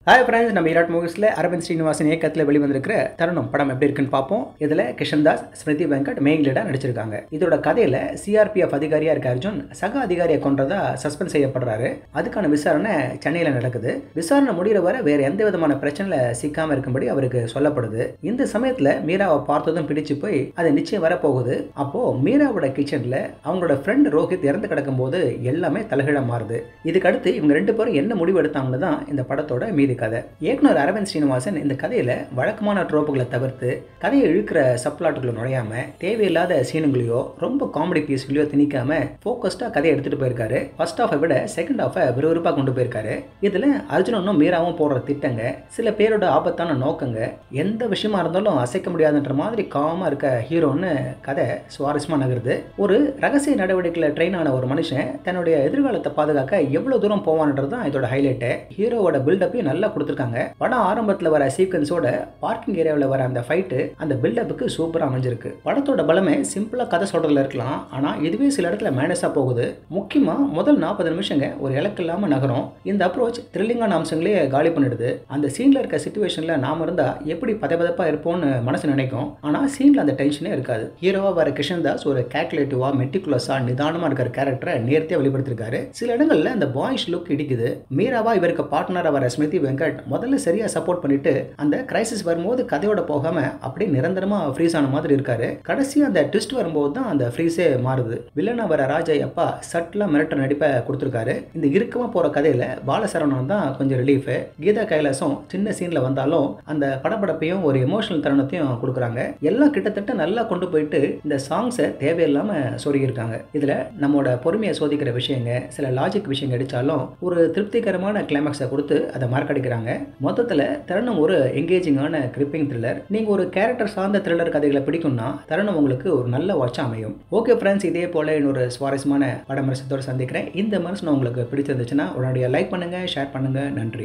Hi friends, நம்ம ஈராட் மூவிஸில் அரவிந்த் ஸ்ரீனிவாசன் இயக்கத்தில் வெளிவந்திருக்கிற தருணம் படம் எப்படி இருக்குன்னு பார்ப்போம். இதில் கிஷன்தாஸ், ஸ்மிருதி வெங்கட் மெயின் லீடாக நடிச்சிருக்காங்க. இதோட கதையில் சிஆர்பிஎஃப் அதிகாரியாக இருக்க அர்ஜுன் சக அதிகாரியை கொன்றதா சஸ்பெண்ட் செய்யப்படுறாரு. அதுக்கான விசாரணை சென்னையில் நடக்குது. விசாரணை முடிகிற வரை வேற எந்த விதமான பிரச்சனையில் சிக்காமல் இருக்கும்படி அவருக்கு சொல்லப்படுது. இந்த சமயத்தில் மீராவை பார்த்ததும் பிடிச்சு போய் அது நிச்சயம் வரப்போகுது. அப்போ மீராவோட கிச்சனில் அவங்களோட ஃப்ரெண்ட் ரோஹித் இறந்து கிடக்கும்போது எல்லாமே தலைகீழாக மாறுது. இதுக்கடுத்து இவங்க ரெண்டு பேரும் என்ன முடிவு எடுத்தாங்கன்னு தான் இந்த படத்தோட மீதி கதை. இயக்குனர் அரவிந்த் ஸ்ரீனிவாசன் இந்த கதையில வழக்கமான ட்ரோப்புகளை தவிர்த்து கதையை இழுக்கிற சப்ளாட்டுகளை நுழையாம தேவையில்லாத சீனுங்களையோ ரொம்ப காமெடி பீஸ்களையோ திணிக்காம போக்கஸ்டா கதையை எடுத்துட்டு போயிருக்காரு. ஃபர்ஸ்ட் ஹாஃபை விட செகண்ட் ஹாஃபை விறுவிறுப்பா கொண்டு போயிருக்காரு. இதுல அர்ஜுனனும் மீராவும் போடுற திட்டங்க, சில பேரோட ஆபத்தான நோக்கங்க, எந்த விஷயமா இருந்தாலும் அசைக்க முடியாதுன்ற மாதிரி காமா இருக்க ஹீரோன்னு கதை சுவாரஸ்யமா நகருது. ஒரு ரகசிய நடவடிக்கையில ட்ரெயின் ஆன ஒரு மனுஷன் தன்னுடைய எதிர்காலத்தை பாதுகாக்க எவ்வளவு தூரம் போவான்ன்றதுதான் இதோட ஹைலைட். ஹீரோவோட பில்டப்பையும் நல்லா கொடுத்துருக்காங்க. படம் ஆரம்பத்தில் வர சீக்வன்ஸோட பார்க்கிங் ஏரியாவில் வர அந்த ஃபைட்டு அந்த பில்டப்புக்கு சூப்பராக அமைஞ்சிருக்கு. படத்தோட பலமே சிம்பிளாக கதை சொல்றதுல இருக்கலாம், ஆனால் இதுவே சில இடத்துல மைனஸாக போகுது. முக்கியமாக முதல் 40 நிமிஷங்க ஒரு இலக்கு இல்லாமல் நகரும். இந்த அப்ரோச் த்ரில்லிங்கான அம்சங்களே காலி பண்ணிடுது. அந்த சீனில் இருக்க சிச்சுவேஷனில் நாம இருந்தால் எப்படி பதப்பதப்பாக இருப்போம்னு மனசு நினைக்கும், ஆனால் சீனில் அந்த டென்ஷனே இருக்காது. ஹீரோவாக வர கிஷன்தாஸ் ஒரு கால்குலேட்டிவா மெட்டிகுலஸா நிதானமாக இருக்கிற கேரக்டரை நேர்த்தியாக வெளிப்படுத்திருக்காரு. சில இடங்களில் அந்த பாய்ஸ் லுக் இடிக்குது. மீராவா இவருக்கு பார்ட்னராக வர ஸ்மிருதி வெங்கட் முதல்ல சரியா சப்போர்ட் பண்ணிட்டு அந்த கிரைசிஸ் வரும்போது கதையோட போகாம அப்படியே நிரந்தரமா ஃப்ரீஸ் ஆன மாதிரி இருக்காரு. கடைசி அந்த ட்விஸ்ட் வரும்போது தான் அந்த ஃப்ரீஸே மாறுது. வில்லனா வர ராஜையப்பா சட்லா மிரட்ட நடிப்பை கொடுத்துருக்காரு. இந்த இறுக்கமா போற கதையில பாலசரவணன் தான் கொஞ்சம் ரிலீஃப். கீதா கைலாசம் சின்ன சீன்ல வந்தாலும் அந்த படப்படப்பையும் ஒரு எமோஷனல் தருணத்தையும் கொடுக்குறாங்க. எல்லாம் கிட்டத்தட்ட நல்லா கொண்டு போயிட்டு இந்த சாங்ஸை தேவையில்லாம சொருகியிருக்காங்க. இதுல நம்மளோட பொறுமையை சோதிக்கிற விஷயங்க, சில லாஜிக் விஷயங்கள் அடிச்சாலும் ஒரு திருப்திகரமான கிளைமாக்ஸை கொடுத்து அதை மார்க்கடிக்கிறாங்க. மொத்தத்தில் தருணம் ஒரு எங்கேஜிங்கான கிரிப்பிங் த்ரில்லர். நீங்கள் ஒரு கேரக்டர் சார்ந்த த்ரில்லர் கதைகளை பிடிக்கும்னா தருணம் உங்களுக்கு ஒரு நல்ல வாட்ச் அமையும். ஓகே ஃப்ரெண்ட்ஸ், இதே போல இன்னொரு சுவாரஸ்யமான படமரசத்தோடு சந்திக்கிறேன். இந்த மனசு உங்களுக்கு பிடிச்சிருந்துச்சுன்னா உடனடியாக லைக் பண்ணுங்கள், ஷேர் பண்ணுங்கள். நன்றி.